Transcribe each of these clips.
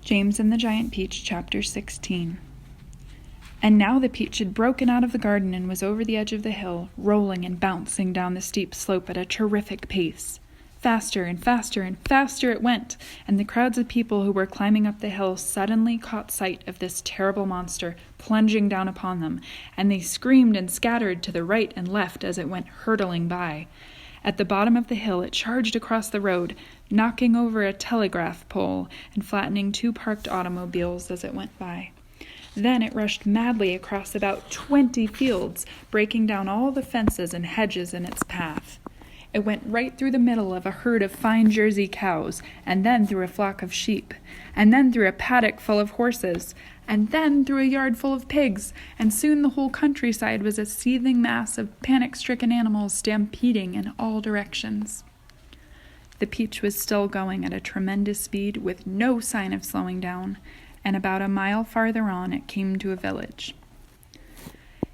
James and the Giant Peach, Chapter 16. And now the peach had broken out of the garden and was over the edge of the hill, rolling and bouncing down the steep slope at a terrific pace. Faster and faster and faster it went, and the crowds of people who were climbing up the hill suddenly caught sight of this terrible monster plunging down upon them, and they screamed and scattered to the right and left as it went hurtling by. At the bottom of the hill it charged across the road, knocking over a telegraph pole and flattening 2 parked automobiles as it went by. Then it rushed madly across about 20 fields, breaking down all the fences and hedges in its path. It went right through the middle of a herd of fine Jersey cows, and then through a flock of sheep, and then through a paddock full of horses, and then through a yard full of pigs, and soon the whole countryside was a seething mass of panic-stricken animals stampeding in all directions. The peach was still going at a tremendous speed with no sign of slowing down, and about a mile farther on it came to a village.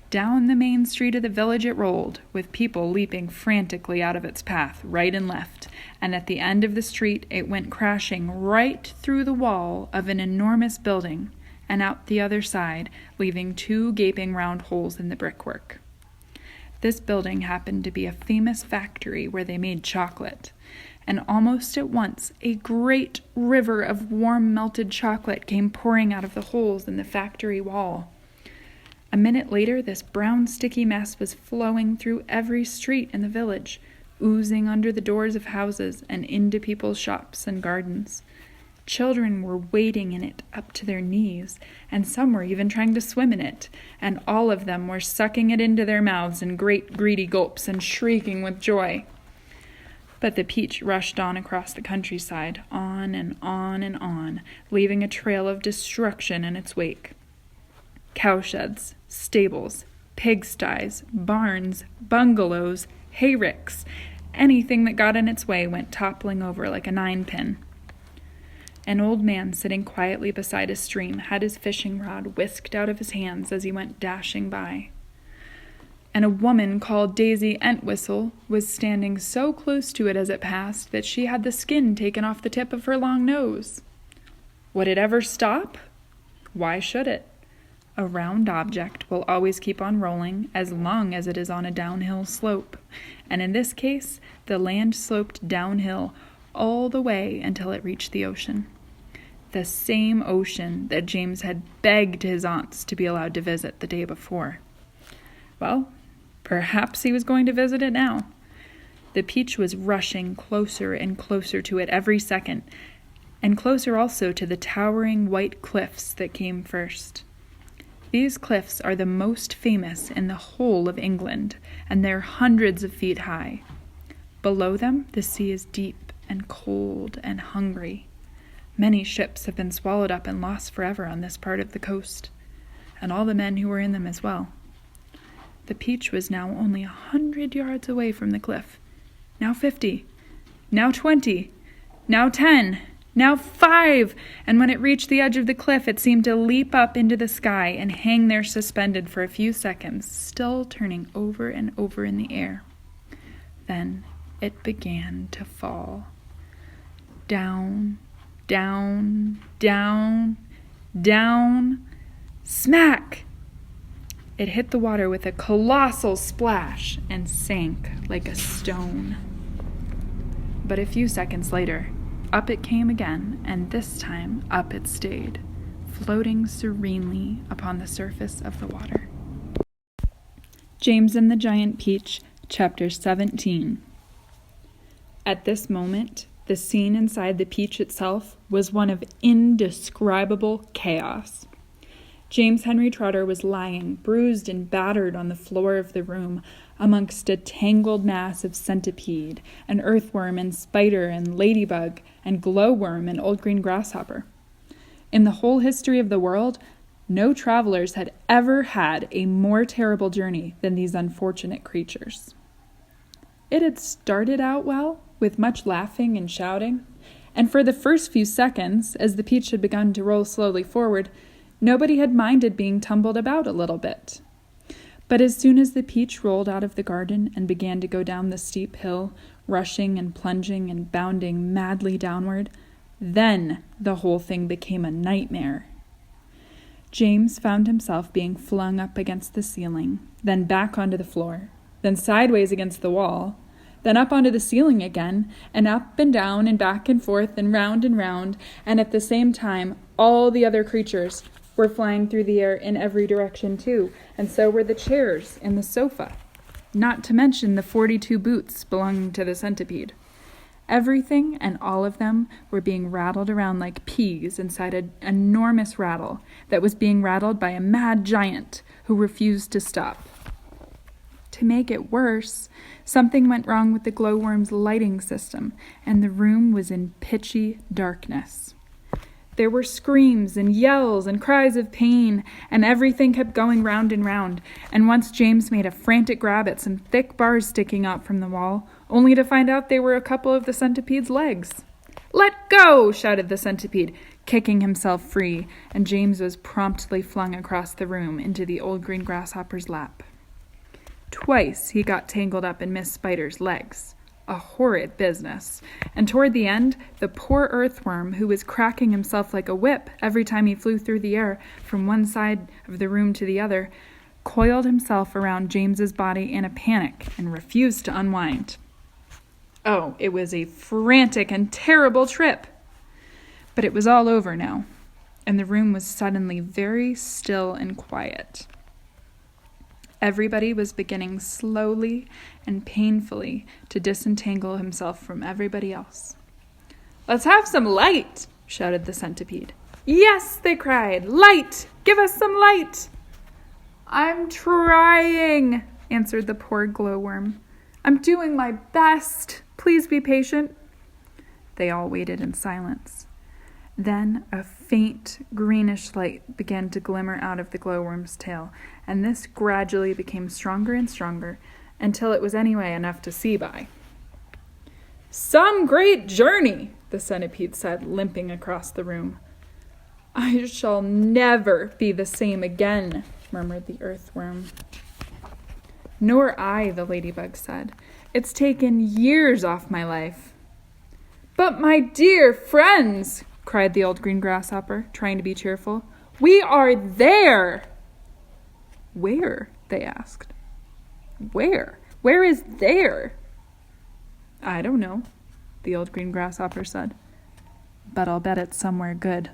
Down the main street of the village it rolled, with people leaping frantically out of its path, right and left, and at the end of the street it went crashing right through the wall of an enormous building, and out the other side, leaving 2 gaping round holes in the brickwork. This building happened to be a famous factory where they made chocolate, and almost at once a great river of warm melted chocolate came pouring out of the holes in the factory wall. A minute later, this brown sticky mess was flowing through every street in the village, oozing under the doors of houses and into people's shops and gardens. Children were wading in it up to their knees, and some were even trying to swim in it, and all of them were sucking it into their mouths in great greedy gulps and shrieking with joy. But the peach rushed on across the countryside, on and on and on, leaving a trail of destruction in its wake. Cowsheds, stables, pigsties, barns, bungalows, hayricks, anything that got in its way went toppling over like a 9-pin. An old man sitting quietly beside a stream had his fishing rod whisked out of his hands as he went dashing by. And a woman called Daisy Entwistle was standing so close to it as it passed that she had the skin taken off the tip of her long nose. Would it ever stop? Why should it? A round object will always keep on rolling as long as it is on a downhill slope, and in this case, the land sloped downhill all the way until it reached the ocean. The same ocean that James had begged his aunts to be allowed to visit the day before. Well, perhaps he was going to visit it now. The peach was rushing closer and closer to it every second, and closer also to the towering white cliffs that came first. These cliffs are the most famous in the whole of England, and they're hundreds of feet high. Below them, the sea is deep and cold and hungry. Many ships have been swallowed up and lost forever on this part of the coast, and all the men who were in them as well. The peach was now only 100 yards away from the cliff. Now 50, now 20, now 10, now 5, and when it reached the edge of the cliff, it seemed to leap up into the sky and hang there suspended for a few seconds, still turning over and over in the air. Then it began to fall. Down, down, down, down, smack! It hit the water with a colossal splash and sank like a stone. But a few seconds later, up it came again, and this time up it stayed, floating serenely upon the surface of the water. James and the Giant Peach, Chapter 17. At this moment, the scene inside the peach itself was one of indescribable chaos. James Henry Trotter was lying, bruised and battered on the floor of the room, amongst a tangled mass of centipede, and earthworm and spider and ladybug and glowworm and old green grasshopper. In the whole history of the world, no travelers had ever had a more terrible journey than these unfortunate creatures. It had started out well, with much laughing and shouting, and for the first few seconds, as the peach had begun to roll slowly forward, nobody had minded being tumbled about a little bit. But as soon as the peach rolled out of the garden and began to go down the steep hill, rushing and plunging and bounding madly downward, Then the whole thing became a nightmare. James found himself being flung up against the ceiling, then back onto the floor, then sideways against the wall, then up onto the ceiling again, and up and down and back and forth and round, and at the same time, all the other creatures were flying through the air in every direction too, and so were the chairs and the sofa, not to mention the 42 boots belonging to the centipede. Everything and all of them were being rattled around like peas inside an enormous rattle that was being rattled by a mad giant who refused to stop. To make it worse, something went wrong with the glowworm's lighting system, and the room was in pitchy darkness. There were screams and yells and cries of pain, and everything kept going round and round, and once James made a frantic grab at some thick bars sticking out from the wall, only to find out they were a couple of the centipede's legs. "Let go!" shouted the centipede, kicking himself free, and James was promptly flung across the room into the old green grasshopper's lap. Twice he got tangled up in Miss Spider's legs. A horrid business. And toward the end, the poor earthworm, who was cracking himself like a whip every time he flew through the air from one side of the room to the other, coiled himself around James's body in a panic and refused to unwind. Oh, it was a frantic and terrible trip. But it was all over now, and the room was suddenly very still and quiet. Everybody was beginning slowly and painfully to disentangle himself from everybody else. "Let's have some light," shouted the centipede. "Yes," they cried. "Light! Give us some light!" "I'm trying," answered the poor glowworm. "I'm doing my best. Please be patient." They all waited in silence. Then a faint greenish light began to glimmer out of the glowworm's tail, and this gradually became stronger and stronger until it was anyway enough to see by. "Some great journey," the centipede said, limping across the room. "I shall never be the same again," murmured the earthworm. "Nor I," the ladybug said. "It's taken years off my life." "But my dear friends," cried the old green grasshopper, trying to be cheerful, "we are there." "Where?" they asked. "Where? Where is there?" "I don't know," the old green grasshopper said, "but I'll bet it's somewhere good."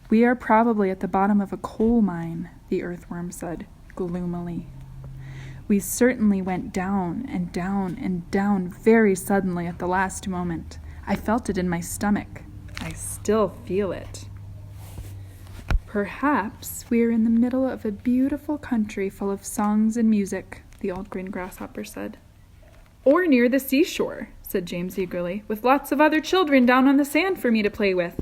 "We are probably at the bottom of a coal mine," the earthworm said gloomily. "We certainly went down and down and down very suddenly at the last moment. I felt it in my stomach. I still feel it." "Perhaps we are in the middle of a beautiful country full of songs and music," the old green grasshopper said. "Or near the seashore," said James eagerly, "with lots of other children down on the sand for me to play with."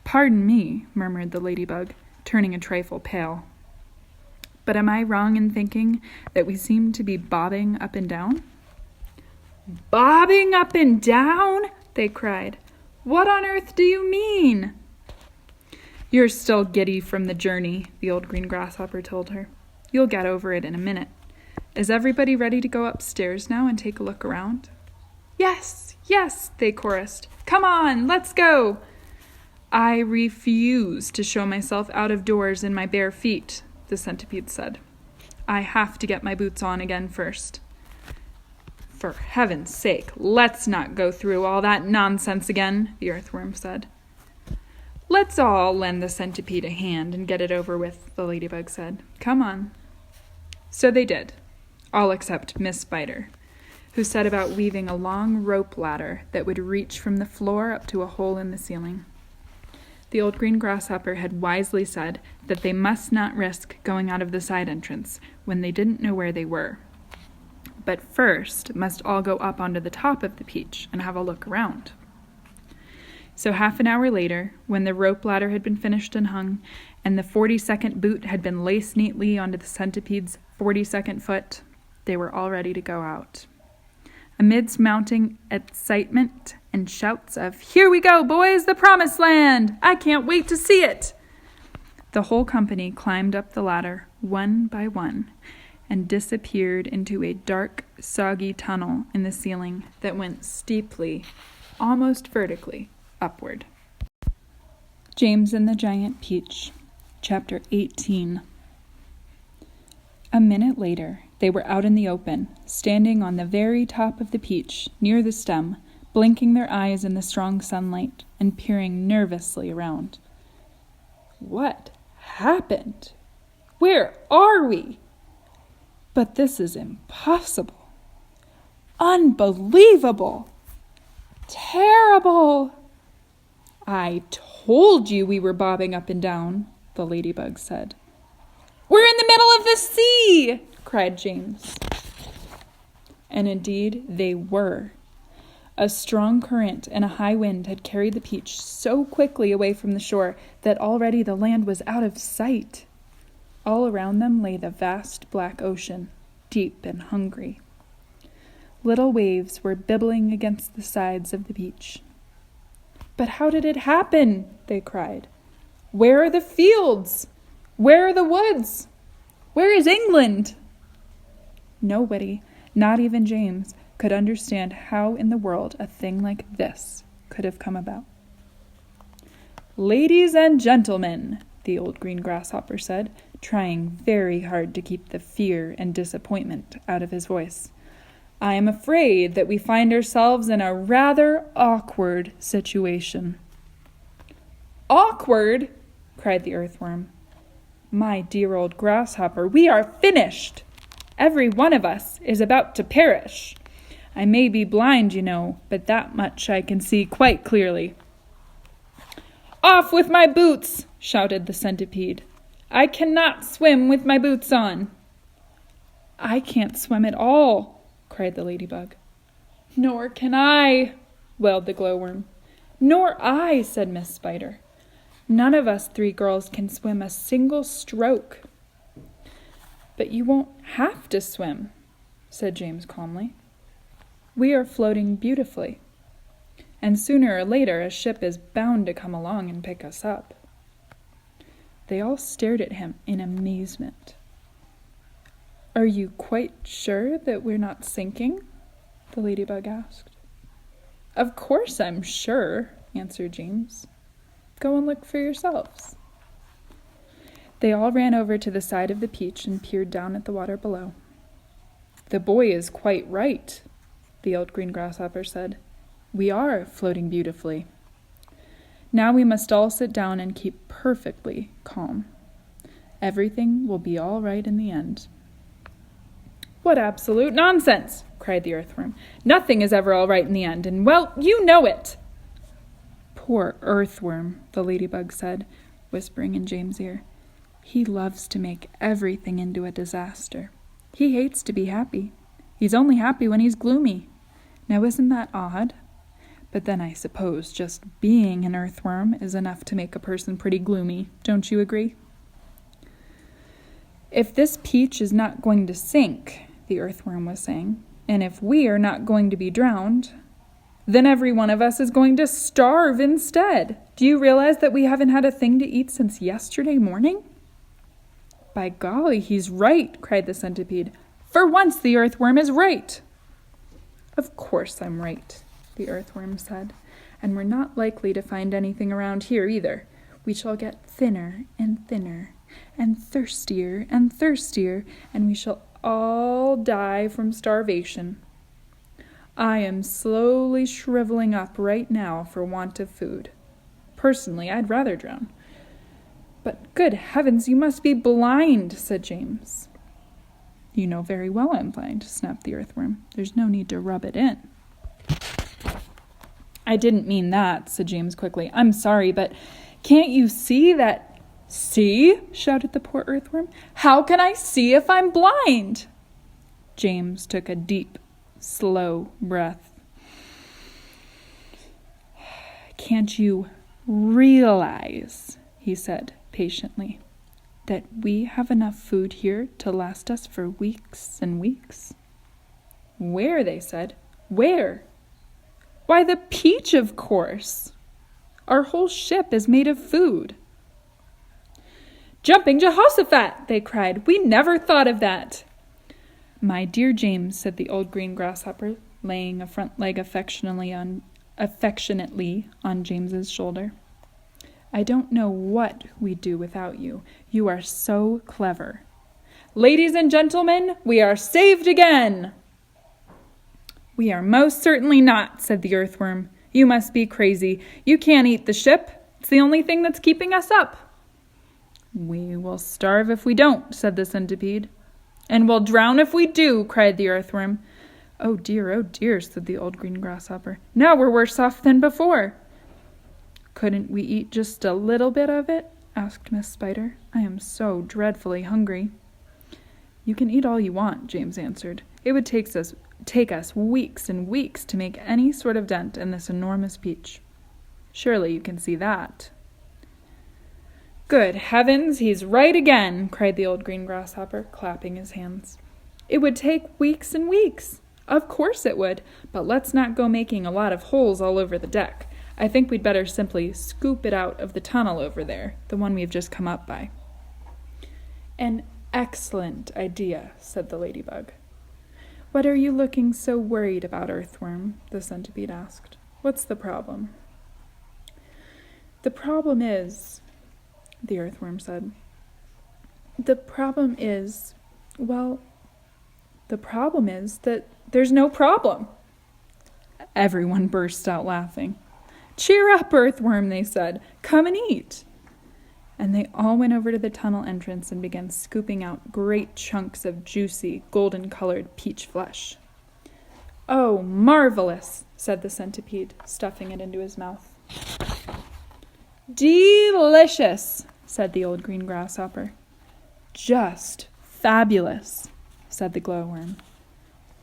"Pardon me," murmured the ladybug, turning a trifle pale. "But am I wrong in thinking that we seem to be bobbing up and down?" "Bobbing up and down?" they cried. "What on earth do you mean?" "You're still giddy from the journey," the old green grasshopper told her. "You'll get over it in a minute. Is everybody ready to go upstairs now and take a look around?" "Yes, yes," they chorused. "Come on, let's go." "I refuse to show myself out of doors in my bare feet," the centipede said. "I have to get my boots on again first." "For heaven's sake, let's not go through all that nonsense again," the earthworm said. "Let's all lend the centipede a hand and get it over with," the ladybug said. "Come on." So they did, all except Miss Spider, who set about weaving a long rope ladder that would reach from the floor up to a hole in the ceiling. The old green grasshopper had wisely said that they must not risk going out of the side entrance when they didn't know where they were, but first must all go up onto the top of the peach and have a look around. So half an hour later, when the rope ladder had been finished and hung, and the 42nd boot had been laced neatly onto the centipede's 42nd foot, they were all ready to go out. Amidst mounting excitement and shouts of, "Here we go, boys, the promised land! I can't wait to see it!" the whole company climbed up the ladder, one by one, and disappeared into a dark, soggy tunnel in the ceiling that went steeply almost vertically, upward. James and the Giant Peach, Chapter 18. A minute later, they were out in the open, standing on the very top of the peach, near the stem, blinking their eyes in the strong sunlight and peering nervously around. What happened? Where are we? But this is impossible. Unbelievable. Terrible. I told you we were bobbing up and down, the ladybug said. We're in the middle of the sea, cried James. And indeed they were. A strong current and a high wind had carried the peach so quickly away from the shore that already the land was out of sight. All around them lay the vast black ocean, deep and hungry. Little waves were bibbling against the sides of the beach. But how did it happen? They cried. Where are the fields? Where are the woods? Where is England? Nobody, not even James, could understand how in the world a thing like this could have come about. Ladies and gentlemen, the old green grasshopper said, trying very hard to keep the fear and disappointment out of his voice. I am afraid that we find ourselves in a rather awkward situation. Awkward? Cried the earthworm. My dear old grasshopper, we are finished. Every one of us is about to perish. I may be blind, you know, but that much I can see quite clearly. Off with my boots, shouted the centipede. I cannot swim with my boots on. I can't swim at all, cried the ladybug. Nor can I, wailed the glowworm. Nor I, said Miss Spider. None of us three girls can swim a single stroke. But you won't have to swim, said James calmly. We are floating beautifully, and sooner or later a ship is bound to come along and pick us up. They all stared at him in amazement. Are you quite sure that we're not sinking? The ladybug asked. Of course I'm sure, answered James. Go and look for yourselves. They all ran over to the side of the peach and peered down at the water below. The boy is quite right, the old green grasshopper said. We are floating beautifully. Now we must all sit down and keep perfectly calm. Everything will be all right in the end. What absolute nonsense, cried the earthworm. Nothing is ever all right in the end, and well, you know it. Poor earthworm, the ladybug said, whispering in James' ear. He loves to make everything into a disaster. He hates to be happy. He's only happy when he's gloomy. Now isn't that odd? But then I suppose just being an earthworm is enough to make a person pretty gloomy, don't you agree? If this peach is not going to sink, the earthworm was saying, and if we are not going to be drowned, then every one of us is going to starve instead. Do you realize that we haven't had a thing to eat since yesterday morning? By golly, he's right, cried the centipede. For once the earthworm is right. Of course I'm right, the earthworm said, and we're not likely to find anything around here either. We shall get thinner and thinner, and thirstier, and we shall all die from starvation. I am slowly shriveling up right now for want of food. Personally, I'd rather drown. But good heavens, you must be blind, said James. You know very well I'm blind, snapped the earthworm. There's no need to rub it in. I didn't mean that, said James quickly. I'm sorry, but can't you see that? See? Shouted the poor earthworm. How can I see if I'm blind? James took a deep, slow breath. Can't you realize, he said patiently, that we have enough food here to last us for weeks and weeks? Where, they said. Where? Why, the peach, of course. Our whole ship is made of food. Jumping Jehoshaphat, they cried. We never thought of that. My dear James, said the old green grasshopper, laying a front leg affectionately on affectionately on James's shoulder. "I don't know what we'd do without you. You are so clever." "Ladies and gentlemen, we are saved again!" "We are most certainly not," said the earthworm. "You must be crazy. You can't eat the ship. It's the only thing that's keeping us up." "We will starve if we don't," said the centipede. "And we'll drown if we do," cried the earthworm. Oh dear, said the old green grasshopper. "Now we're worse off than before." "Couldn't we eat just a little bit of it?" asked Miss Spider. "I am so dreadfully hungry." "You can eat all you want," James answered. "It would take us weeks and weeks to make any sort of dent in this enormous peach. Surely you can see that." "Good heavens, he's right again," cried the old green grasshopper, clapping his hands. "It would take weeks and weeks. Of course it would, but let's not go making a lot of holes all over the deck. I think we'd better simply scoop it out of the tunnel over there, the one we've just come up by." "An excellent idea," said the ladybug. "What are you looking so worried about, earthworm?" the centipede asked. "What's the problem?" "The problem is," the earthworm said, the problem is that there's no problem." Everyone burst out laughing. "Cheer up, earthworm," they said. "Come and eat." And they all went over to the tunnel entrance and began scooping out great chunks of juicy, golden-colored peach flesh. "Oh, marvelous," said the centipede, stuffing it into his mouth. "Delicious," said the old green grasshopper. "Just fabulous," said the glowworm.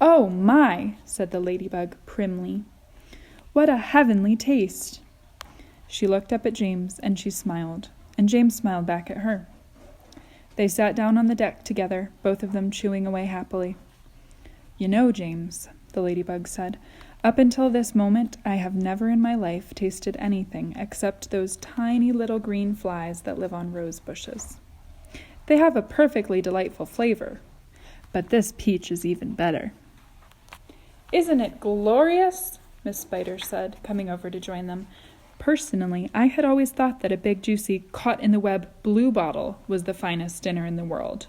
"Oh my," said the ladybug primly. "What a heavenly taste." She looked up at James and she smiled, and James smiled back at her. They sat down on the deck together, both of them chewing away happily. "You know, James," the ladybug said, "up until this moment I have never in my life tasted anything except those tiny little green flies that live on rose bushes. They have a perfectly delightful flavor, but this peach is even better." "Isn't it glorious?" Miss Spider said, coming over to join them. "Personally, I had always thought that a big, juicy, caught-in-the-web bluebottle was the finest dinner in the world.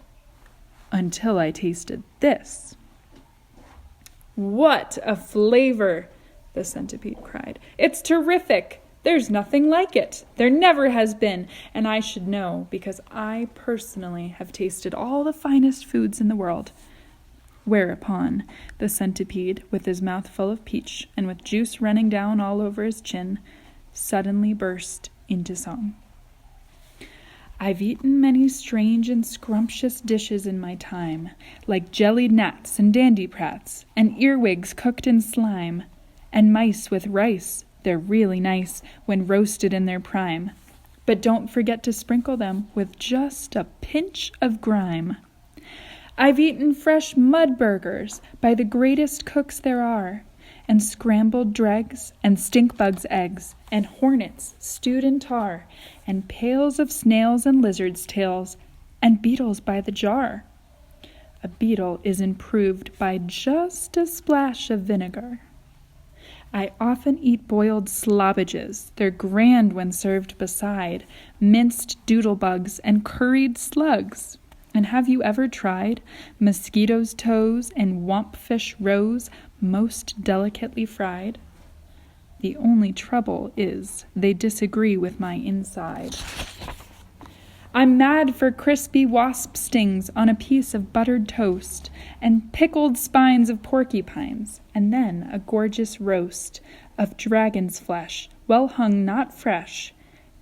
Until I tasted this." "What a flavor!" the centipede cried. "It's terrific! There's nothing like it. There never has been, and I should know because I personally have tasted all the finest foods in the world." Whereupon the centipede, with his mouth full of peach and with juice running down all over his chin, suddenly burst into song. "I've eaten many strange and scrumptious dishes in my time, like jellied gnats and dandyprats, and earwigs cooked in slime, and mice with rice. They're really nice when roasted in their prime. But don't forget to sprinkle them with just a pinch of grime. I've eaten fresh mud burgers by the greatest cooks there are, and scrambled dregs, and stink bugs' eggs, and hornets stewed in tar, and pails of snails and lizards' tails, and beetles by the jar. A beetle is improved by just a splash of vinegar. I often eat boiled slobbages. They're grand when served beside minced doodlebugs and curried slugs. And have you ever tried mosquitoes' toes and wampfish roes most delicately fried? The only trouble is they disagree with my inside. I'm mad for crispy wasp stings on a piece of buttered toast, and pickled spines of porcupines, and then a gorgeous roast of dragon's flesh, well hung, not fresh.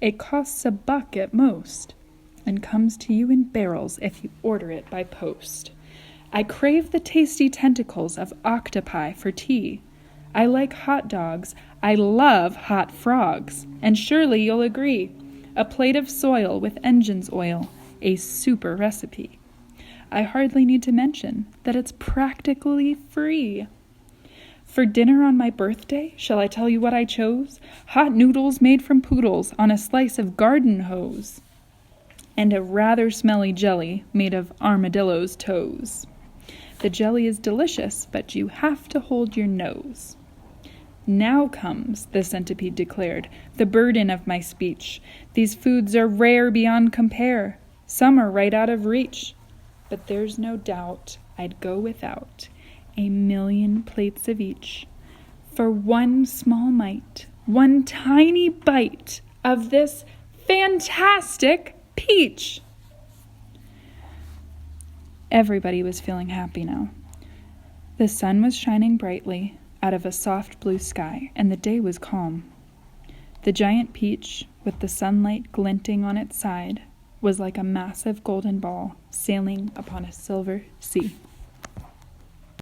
It costs $1 at most, and comes to you in barrels if you order it by post. I crave the tasty tentacles of octopi for tea. I like hot dogs. I love hot frogs. And surely you'll agree, a plate of soil with engine's oil, a super recipe. I hardly need to mention that it's practically free. For dinner on my birthday, shall I tell you what I chose? Hot noodles made from poodles on a slice of garden hose, and a rather smelly jelly made of armadillo's toes. The jelly is delicious, but you have to hold your nose. "Now comes," the centipede declared, "the burden of my speech. These foods are rare beyond compare. Some are right out of reach. But there's no doubt I'd go without 1,000,000 plates of each for one small mite, one tiny bite of this fantastic peach." Everybody was feeling happy now. The sun was shining brightly out of a soft blue sky, and the day was calm. The giant peach, with the sunlight glinting on its side, was like a massive golden ball sailing upon a silver sea.